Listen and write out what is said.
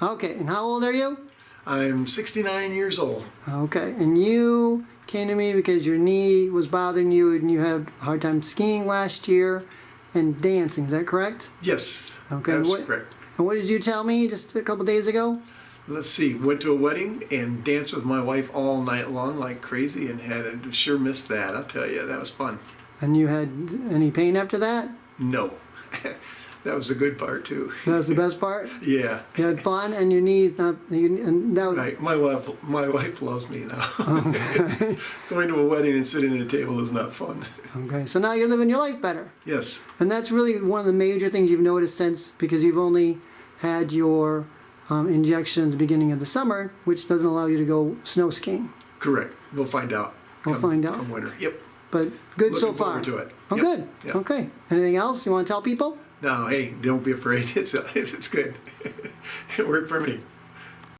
Okay, and how old are you? I'm 69 years old. Okay, and you came to me because your knee was bothering you and you had a hard time skiing last year and dancing, is that correct? Yes, Okay, that's what, correct. and what did you tell me just a couple days ago? Let's see, went to a wedding and danced with my wife all night long like crazy and sure missed that, I'll tell you, that was fun. And you had any pain after that? No, that was the good part too. That was the best part? Yeah. You had fun and your knees not, and that was... Right, my wife loves me now. Okay. Going to a wedding and sitting at a table is not fun. Okay, so now you're living your life better. Yes. And that's really one of the major things you've noticed since, because you've only had your injection at the beginning of the summer, which doesn't allow you to go snow skiing. Correct. We'll find out. We'll find out. Come winter. Yep. But good so Looking far. forward to it. Oh, Yep. good. Yep. Okay. Anything else you want to tell people? No, hey, don't be afraid. It's good. It worked for me.